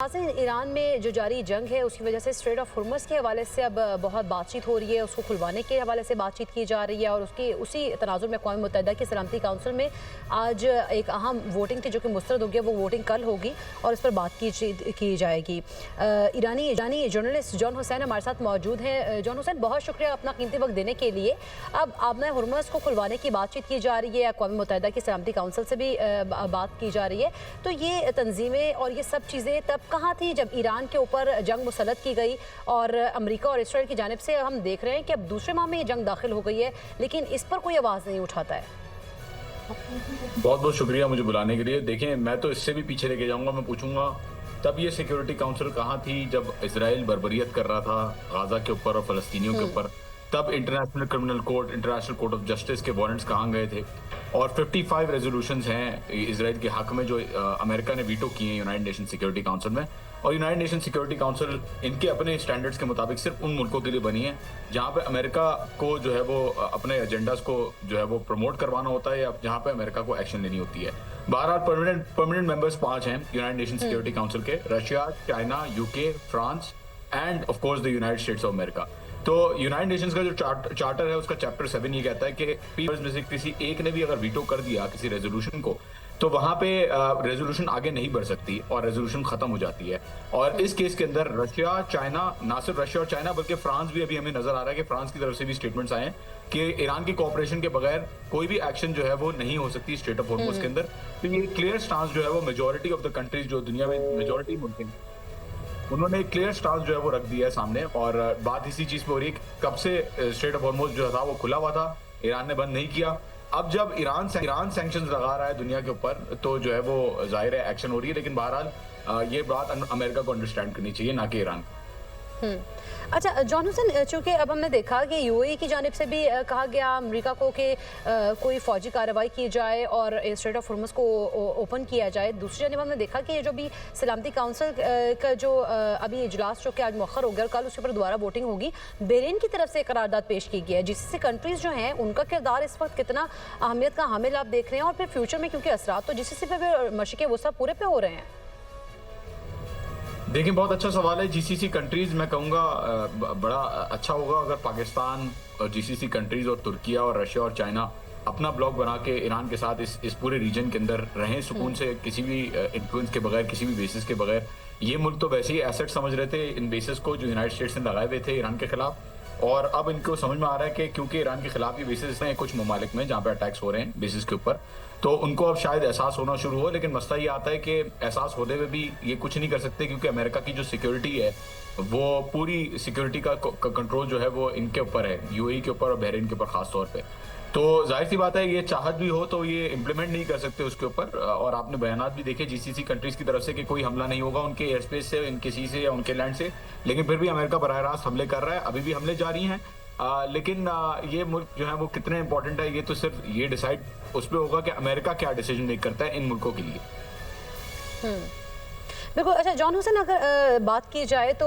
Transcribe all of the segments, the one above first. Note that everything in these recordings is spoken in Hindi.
ईरान में जो जारी जंग है उसकी वजह से स्ट्रेट ऑफ हुर्मुज़ के हवाले से अब बहुत बातचीत हो रही है, उसको खुलवाने के हवाले से बातचीत की जा रही है और उसी तनाजुर में अक़वाम मुत्तहिदा की सलामती काउंसिल में आज एक अहम वोटिंग थी जो कि मुस्तरद हो गया। वो वोटिंग कल होगी और इस पर बात की जाएगी। ईरानी जर्नलिस्ट जॉन हुसैन हमारे साथ मौजूद हैं। जॉन हुसैन, बहुत शुक्रिया अपना कीमती वक्त देने के लिए। अब आबना हुर्मुज़ को खुलवाने की बातचीत की जा रही है, अक़वाम मुत्तहिदा की सलामती काउंसिल से भी बात की जा रही है, तो ये तंजीमें और ये सब चीज़ें तब कहाँ थी जब ईरान के ऊपर जंग मुसल्लत की गई और अमेरिका और इसराइल की जानिब से हम देख रहे हैं कि अब दूसरे माह में ये जंग दाखिल हो गई है, लेकिन इस पर कोई आवाज़ नहीं उठाता है। बहुत बहुत शुक्रिया मुझे बुलाने के लिए। देखें, मैं तो इससे भी पीछे लेके जाऊंगा। मैं पूछूंगा तब ये सिक्योरिटी काउंसिल कहाँ थी जब इसराइल बर्बरियत कर रहा था गाजा के ऊपर और फलस्तीनियों के ऊपर? तब international criminal court, international court of justice के वारंट्स कहाँ गए थे? और 55 रेजोल्यूशंस हैं इसराइल के हक में जो अमेरिका ने वीटो किए हैं यूनाइटेड नेशन सिक्योरिटी काउंसिल में। और यूनाइटेड नेशन सिक्योरिटी काउंसिल इनके अपने स्टैंडर्ड्स के मुताबिक सिर्फ उन मुल्कों के लिए बनी है जहाँ पे अमेरिका को जो है वो अपने एजेंडास को जो है वो प्रमोट करवाना होता है या जहाँ पे अमेरिका को एक्शन लेनी होती है। बहरहाल परमानेंट मेंबर्स 5 हैं यूनाइटेड नेशन सिक्योरिटी काउंसिल के: Russia, China, UK, France end of course the United states of America. तो यूनाइटेड नेशंस का जो चार्टर है उसका चैप्टर 7 ये कहता है कि पीपल्स में से किसी एक ने भी अगर वीटो कर दिया किसी रेजोल्यूशन को तो वहां पे रेजोल्यूशन आगे नहीं बढ़ सकती और रेजोल्यूशन खत्म हो जाती है। और इस केस के अंदर रशिया, चाइना, ना सिर्फ रशिया और चाइना बल्कि फ्रांस भी अभी हमें नजर आ रहा है कि फ्रांस की तरफ से भी स्टेटमेंट्स आए हैं कि ईरान की कोऑपरेशन के बगैर कोई भी एक्शन जो है वो नहीं हो सकती स्ट्रेट ऑफ हॉर्मुज़ के अंदर। तो ये क्लियर स्टांस जो है वो मेजोरिटी ऑफ द कंट्रीज जो दुनिया में मेजोरिटी मुल्क हैं उन्होंने एक क्लियर स्टांस जो है वो रख दिया है सामने। और बात इसी चीज पे हो रही है कब से स्ट्रेट ऑफ हॉर्मुज़ जो था वो खुला हुआ था, ईरान ने बंद नहीं किया। अब जब ईरान सैंक्शंस लगा रहा है दुनिया के ऊपर तो जो है वो जाहिर है एक्शन हो रही है। लेकिन बहरहाल ये बात अमेरिका को अंडरस्टैंड करनी चाहिए, ना कि ईरान। अच्छा जॉन हुसैन, चूँकि अब हमने देखा कि यूएई की जानिब से भी कहा गया अमेरिका को कि कोई फौजी कार्रवाई की जाए और स्ट्रेट ऑफ हुर्मुज़ को ओपन किया जाए। दूसरी जानिब हमने देखा कि ये जो भी सलामती काउंसिल का जो अभी इजलास जो कि आज मौखर हो गया और कल उसके ऊपर दोबारा वोटिंग होगी, बहरीन की तरफ से करारदाद पेश की गई है। जिससे कंट्रीज़ जो हैं उनका किरदार इस वक्त कितना अहमियत का हामिल आप देख रहे हैं और फिर फ्यूचर में क्योंकि असरात तो जीसीसी पे भी मशक़े वो सब पूरे पे हो रहे हैं। देखिए, बहुत अच्छा सवाल है। जीसीसी कंट्रीज मैं कहूँगा बड़ा अच्छा होगा अगर पाकिस्तान और जीसीसी कंट्रीज और तुर्किया और रशिया और चाइना अपना ब्लॉक बना के ईरान के साथ इस पूरे रीजन के अंदर रहें सुकून से, किसी भी इन्फ्लुएंस के बगैर, किसी भी बेसिस के बगैर। ये मुल्क तो वैसे ही एसेट समझ रहे थे इन बेसिस को जो यूनाइटेड स्टेट्स ने लगाए हुए थे ईरान के खिलाफ, और अब इनको समझ में आ रहा है कि क्योंकि ईरान के खिलाफ ये बेसिस हैं कुछ ममालिक में जहाँ पे अटैक्स हो रहे हैं बेसिस के ऊपर, तो उनको अब शायद एहसास होना शुरू हो। लेकिन मसला ये आता है कि एहसास होने में भी ये कुछ नहीं कर सकते क्योंकि अमेरिका की जो सिक्योरिटी है वो पूरी सिक्योरिटी का कंट्रोल जो है वो इनके ऊपर है, यूएई के ऊपर और बहरीन के ऊपर खास तौर पे। तो जाहिर सी बात है ये चाहत भी हो तो ये इम्प्लीमेंट नहीं कर सकते उसके ऊपर। और आपने बयानात भी देखे जीसीसी कंट्रीज की तरफ से कि कोई हमला नहीं होगा उनके एयर स्पेस से, इनके सी से या उनके लैंड से, लेकिन फिर भी अमेरिका बराह रास्त हमले कर रहा है, अभी भी हमले जारी हैं। लेकिन ये मुल्क जो है वो कितने इंपॉर्टेंट है ये तो सिर्फ ये डिसाइड उस पर होगा कि अमेरिका क्या डिसीजन मेक करता है इन मुल्कों के लिए। बिल्कुल। अच्छा जॉन हुसैन, अगर बात की जाए तो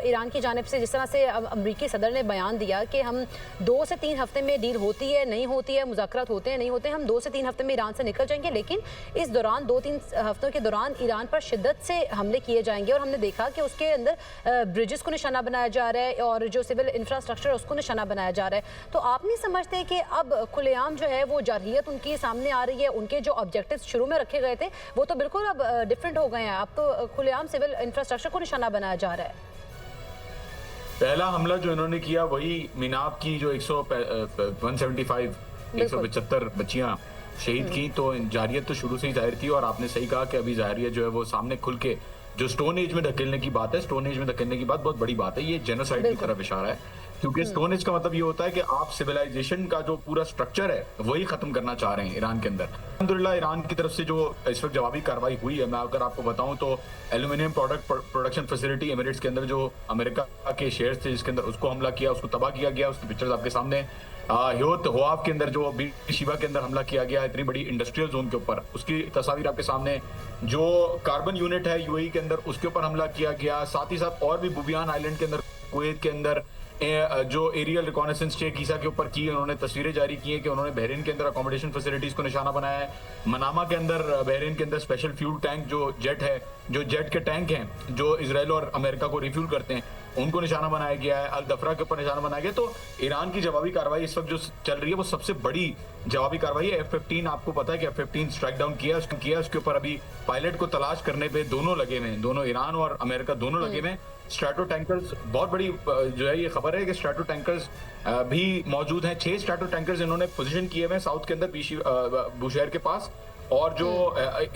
ईरान की जानिब से जिस तरह से अमरीकी सदर ने बयान दिया कि हम 2 से 3 हफ्ते में डील होती है नहीं होती है, मुज़ाकरात होते हैं नहीं होते हैं, हम 2 से 3 हफ्ते में ईरान से निकल जाएंगे, लेकिन इस दौरान 2-3 हफ्तों के दौरान ईरान पर शिद्दत से हमले किए जाएंगे। और हमने देखा कि उसके अंदर ब्रिजेस को निशाना बनाया जा रहा है और जो सिविल इंफ्रास्ट्रक्चर उसको निशाना बनाया जा रहा है। तो आप नहीं समझते कि अब खुलेआम जो है वो जारहियत उनकी सामने आ रही है, उनके जो ऑब्जेक्टिव शुरू में रखे गए थे वो तो बिल्कुल अब डिफरेंट हो गए हैं, अब तो खुलेआम सिविल इंफ्रास्ट्रक्चर को निशाना बनाया जा रहा है। पहला हमला जो इन्होंने किया वही मीनाब की जो 175 बच्चियां शहीद की, तो जारियत तो शुरू से ही जाहिर थी। और आपने सही कहा कि अभी जारियत जो है वो सामने खुल के जो स्टोन एज में धकेलने की बात है, स्टोन एज में धकेलने की बात बहुत बड़ी बात है, ये जेनोसाइड की तरफ इशारा है। क्योंकि स्टोन एज का मतलब ये होता है कि आप सिविलाइजेशन का जो पूरा स्ट्रक्चर है वही खत्म करना चाह रहे हैं ईरान के अंदर। अल्हम्दुलिल्लाह ईरान की तरफ से जो इस वक्त जवाबी कार्रवाई हुई है, मैं अगर आपको बताऊं तो एल्यूमिनियम प्रोडक्शन फैसिलिटी एमिरेट्स के अंदर जो अमेरिका के शेयर्स थे जिसके अंदर, उसको हमला किया, उसको तबाह किया गया। उसकी पिक्चर्स आपके सामने। ह्योत होआफ के अंदर जो शिवा के अंदर हमला किया गया इतनी बड़ी इंडस्ट्रियल जोन के ऊपर, उसकी तस्वीर आपके सामने। जो कार्बन यूनिट है यूएई के अंदर उसके ऊपर हमला किया गया। साथ ही साथ और भी बुबियान आइलैंड के अंदर, कुवैत के अंदर जो एरियल रिकॉनेसेंस शेख ईसा के ऊपर की, उन्होंने तस्वीरें जारी की हैं कि उन्होंने बहरीन के अंदर अकोमोडेशन फैसिलिटीज को निशाना बनाया है। मनामा के अंदर, बहरीन के अंदर स्पेशल फ्यूल टैंक जो जेट है जो जेट के टैंक हैं जो इसराइल और अमेरिका को रिफ्यूल करते हैं उनको निशाना बनाया गया है, अल दफरा के ऊपर निशाना बनाया गया। तो ईरान की जवाबी कार्रवाई इस वक्त जो चल रही है वो सबसे बड़ी जवाबी कार्रवाई है। F-15 आपको पता है कि F-15 स्ट्राइक डाउन किया उसके ऊपर अभी पायलट को तलाश करने पे दोनों लगे हुए हैं, दोनों ईरान और अमेरिका दोनों लगे हुए हैं। स्ट्रैटो टैंकर्स, बहुत बड़ी जो है ये खबर है कि स्ट्रैटो टैंकर्स भी मौजूद हैं। 6 स्ट्रैटो टैंकर्स इन्होंने पोजीशन किए हुए हैं साउथ के अंदर बुशहर के पास, और जो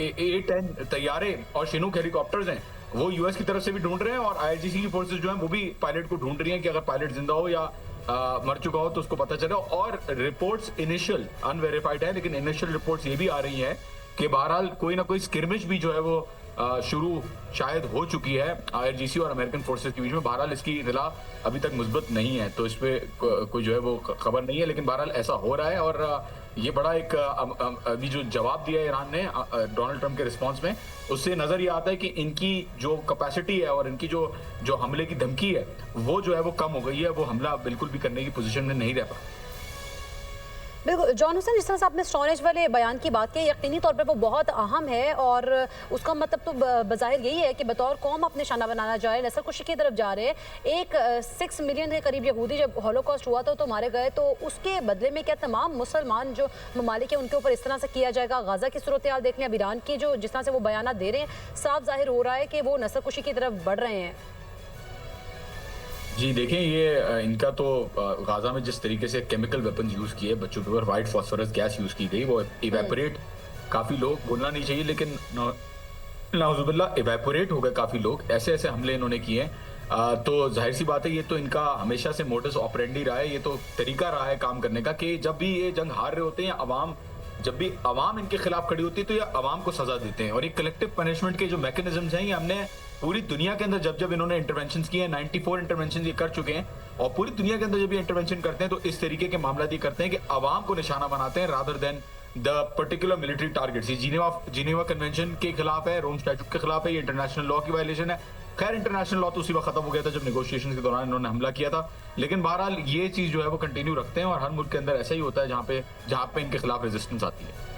A-10 तैयारे और शिनूक हेलीकॉप्टर्स हैं वो यूएस की तरफ से भी ढूंढ रहे हैं, और IRGC की फोर्सेस जो हैं वो भी पायलट को ढूंढ रही हैं कि अगर पायलट जिंदा हो या मर चुका हो तो उसको पता चले। और रिपोर्ट्स इनिशियल अनवेरिफाइड है, लेकिन इनिशियल रिपोर्ट्स ये भी आ रही हैं कि बहरहाल कोई ना कोई स्किरमिश भी जो है वो शुरू शायद हो चुकी है IRGC और अमेरिकन फोर्सेस के बीच में। बहरहाल इसकी इतला अभी तक मुस्बत नहीं है, तो इस पे कोई जो है वो खबर नहीं है, लेकिन बहरहाल ऐसा हो रहा है। और ये बड़ा एक अभी जो जवाब दिया है ईरान ने डोनाल्ड ट्रंप के रिस्पांस में, उससे नजर ये आता है कि इनकी जो कैपेसिटी है और इनकी जो हमले की धमकी है वो जो है वो कम हो गई है, वो हमला बिल्कुल भी करने की पोजीशन में नहीं रह पा। बिल्कुल जॉन हुसैन, जिस तरह से आपने स्टोरेज वाले बयान की बात की, यकीनी तौर पर वो बहुत अहम है, और उसका मतलब तो बज़ाहिर यही है कि बतौर कौम अपने निशाना बनाना जाए, नस्ल कुशी की तरफ जा रहे हैं। एक 6 मिलियन के करीब यहूदी जब हॉलोकॉस्ट हुआ तो मारे गए, तो उसके बदले में क्या तमाम मुसलमान जो ममालिक है उनके ऊपर इस तरह से किया जाएगा? गाज़ा की सूरत हाल देख लें, अब ईरान की जो जिस तरह से वो बयान दे रहे हैं, साफ जाहिर हो रहा है कि वो नस्ल कुशी की तरफ बढ़ रहे हैं। जी देखें, ये इनका तो गाजा में जिस तरीके से केमिकल वेपन्स यूज किए बच्चों के ऊपर, वाइट फॉस्फोरस गैस यूज की गई, वो इवेपोरेट, काफी लोग बोलना नहीं चाहिए लेकिन नाउजुबिल्लाह इवेपोरेट हो गए काफी लोग। ऐसे ऐसे हमले इन्होंने किए हैं, तो जाहिर सी बात है ये तो इनका हमेशा से मोडस ऑपरेंडी रहा है, ये तो तरीका रहा है काम करने का कि जब भी ये जंग हार रहे होते हैं, अवाम जब भी अवाम इनके खिलाफ खड़ी होती है तो ये अवाम को सजा देते हैं। और ये कलेक्टिव पनिशमेंट के जो मैकेनिज्म्स हैं ये हमने पूरी दुनिया के अंदर जब जब इन्होंने इंटरवेंशंस किए हैं, 94 इंटरवेंशन ये कर चुके हैं, और पूरी दुनिया के अंदर जब ये इंटरवेंशन करते हैं तो इस तरीके के मामला ये करते हैं कि अवाम को निशाना बनाते हैं rather than the particular military targets. ये जिनेवा कन्वेंशन के खिलाफ है, रोम स्टैट्यूट के खिलाफ है, ये इंटरनेशनल लॉ की वायलेशन है। खैर इंटरनेशनल लॉ तो उसी वक्त खत्म हो गया था जब नेगोशिएशन के दौरान इन्होंने हमला किया था, लेकिन बहरहाल ये चीज जो है वो कंटिन्यू रखते हैं, और हर मुल्क के अंदर ऐसा ही होता है जहाँ पे इनके खिलाफ रेजिस्टेंस आती है।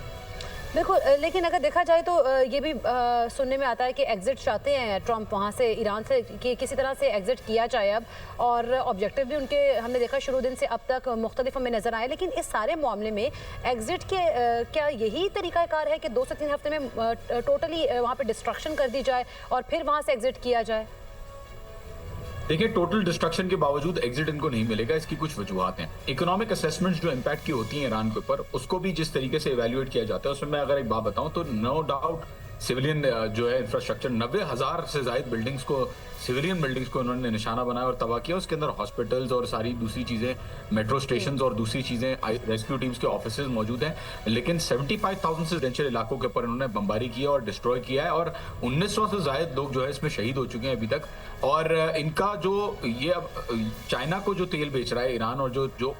बिल्कुल, लेकिन अगर देखा जाए तो ये भी सुनने में आता है कि एग्जिट चाहते हैं ट्रंप वहाँ से, ईरान से, कि किसी तरह से एग्जिट किया जाए अब, और ऑब्जेक्टिव भी उनके हमने देखा शुरू दिन से अब तक मुख्तलिफ हमें नज़र आए। लेकिन इस सारे मामले में एग्जिट के क्या यही तरीक़ाकार है कि 2 से 3 हफ्ते में टोटली वहाँ पर डिस्ट्रक्शन कर दी जाए और फिर वहाँ से एग्जिट किया जाए? देखिए, टोटल डिस्ट्रक्शन के बावजूद एग्जिट इनको नहीं मिलेगा, इसकी कुछ वजूहत हैं। इकोनॉमिक असेसमेंट्स जो इम्पैक्ट की होती हैं ईरान के ऊपर, उसको भी जिस तरीके से इवैल्यूएट किया जाता है, उसमें मैं अगर एक बात बताऊं तो नो डाउट सिविलियन जो है इंफ्रास्ट्रक्चर, 90,000 से ज्यादा बिल्डिंग्स को, सिविलियन बिल्डिंग्स को उन्होंने निशाना बनाया और तबाह किया। उसके अंदर हॉस्पिटल्स और सारी दूसरी चीजें, मेट्रो स्टेशंस और दूसरी चीजें, रेस्क्यू टीम्स के ऑफिसेज मौजूद हैं, लेकिन 75,000 से रेजिडेंशियल इलाकों के ऊपर उन्होंने बमबारी किया और डिस्ट्रॉय किया है, और 1900 से ज्यादा लोग जो है इसमें शहीद हो चुके हैं अभी तक। और इनका जो ये अब चाइना को जो तेल बेच रहा है ईरान, और जो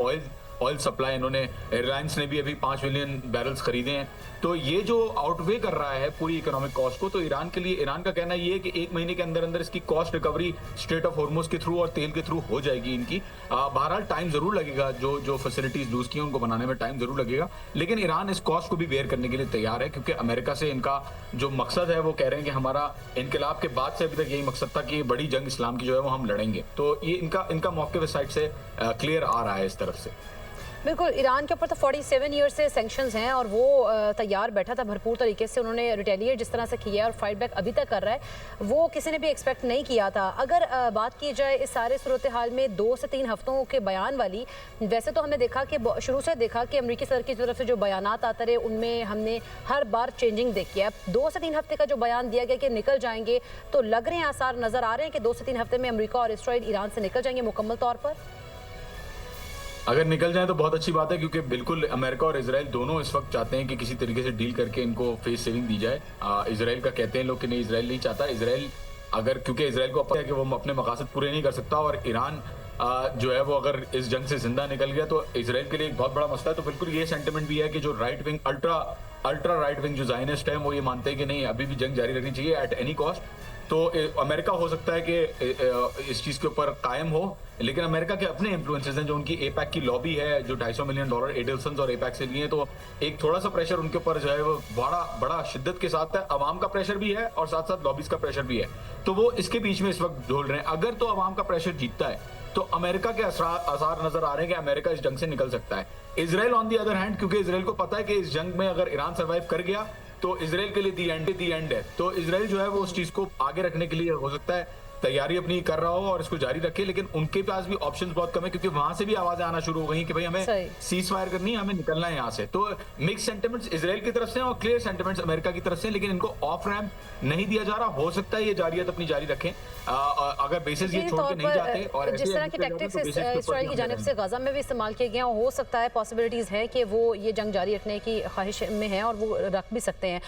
ऑयल सप्लाई इन्होंने, एयरलाइंस ने भी अभी 5 मिलियन बैरल्स खरीदे हैं, तो ये जो आउटवे कर रहा है पूरी इकोनॉमिक कॉस्ट को, तो ईरान के लिए, ईरान का कहना ये है कि 1 महीने के अंदर अंदर इसकी cost recovery straight of Hormuz के थ्रू और तेल के थ्रू हो जाएगी इनकी। बहरहाल टाइम जरूर लगेगा, जो फैसिलिटीज लूज की उनको बनाने में टाइम जरूर लगेगा, लेकिन ईरान इस कॉस्ट को भी बेयर करने के लिए तैयार है, क्योंकि अमेरिका से इनका जो मकसद है वो कह रहे हैं कि हमारा इनकलाब के बाद से अभी तक यही मकसद था कि बड़ी जंग इस्लाम की जो है वो हम लड़ेंगे। तो ये इनका मौके पे साइड से क्लियर आ रहा है इस तरफ से। बिल्कुल, ईरान के ऊपर तो 47 ईयर से सैंक्शंस हैं, और वो तैयार बैठा था भरपूर तरीके से, उन्होंने रिटेलिएट जिस तरह से किया है और फाइट बैक अभी तक कर रहा है, वो किसी ने भी एक्सपेक्ट नहीं किया था। अगर बात की जाए इस सारे सूरत हाल में 2 से 3 हफ्तों के बयान वाली, वैसे तो हमने देखा कि शुरू से देखा कि अमरीकी सदर की तरफ से जो बयानात आते रहे उनमें हमने हर बार चेंजिंग देखी है। 2 से 3 हफ्ते का जो बयान दिया गया कि निकल जाएंगे, तो लग रहे हैं, आसार नज़र आ रहे हैं कि 2 से 3 हफ्ते में अमरीका और इसराइल ईरान से निकल जाएंगे मुकम्मल तौर पर। अगर निकल जाए तो बहुत अच्छी बात है, क्योंकि बिल्कुल अमेरिका और इजराइल दोनों इस वक्त चाहते हैं कि किसी तरीके से डील करके इनको फेस सेविंग दी जाए। इजराइल का कहते हैं लोग कि नहीं, इजराइल नहीं चाहता। इजराइल अगर, क्योंकि इजराइल को पता है कि वो अपने मकासद पूरे नहीं कर सकता, और ईरान जो है वो अगर इस जंग से जिंदा निकल गया तो इजराइल के लिए एक बहुत बड़ा मसला है। तो बिल्कुल ये सेंटिमेंट भी है कि जो right wing, ultra right wing जो ज़ायनिस्ट है, वो ये मानते हैं कि नहीं, अभी भी जंग जारी रखनी चाहिए एट एनी कॉस्ट। तो अमेरिका हो सकता है कि इस चीज के ऊपर कायम हो, लेकिन अमेरिका के अपने इन्फ्लुएंसेस हैं, जो उनकी एपैक की लॉबी है, जो $250 मिलियन एडल्सन और एपैक से लिए, तो एक थोड़ा सा प्रेशर उनके ऊपर जो है वो बड़ा बड़ा शिद्दत के साथ है। अवाम का प्रेशर भी है और साथ साथ लॉबीज का प्रेशर भी है, तो वो इसके बीच में इस वक्त झोल रहे हैं। अगर तो अवाम का प्रेशर जीतता है तो अमेरिका के आसार नजर आ रहे हैं कि अमेरिका इस जंग से निकल सकता है। Israel on the other hand, क्योंकि इजराइल को पता है कि इस जंग में अगर ईरान सर्वाइव कर गया तो इजराइल के लिए दी एंड है, तो इजराइल जो है वो उस चीज को आगे रखने के लिए हो सकता है तैयारी अपनी कर रहा हो और इसको जारी रखे, लेकिन उनके पास भी ऑप्शंस बहुत कम है, क्योंकि वहां से भी आवाजें आना शुरू हो गई कि भाई हमें सीज फायर करनी है, हमें निकलना है यहाँ से। तो मिक्स सेंटिमेंट्स इजराइल की तरफ से और क्लियर सेंटिमेंट्स अमेरिका की तरफ से, लेकिन इनको ऑफ रैम्प नहीं दिया जा रहा। हो सकता है ये जारियत अपनी जारी रखें अगर बेसिस ये छोड़ के नहीं जाते। और जिस तरह की टैक्टिक्स इस्राइल की जानिब से गाजा में भी इस्तेमाल किए गए हैं, हो सकता है पॉसिबिलिटीज है कि वो ये जंग जारी रखने की ख्वाहिश में है और वो रख भी सकते हैं।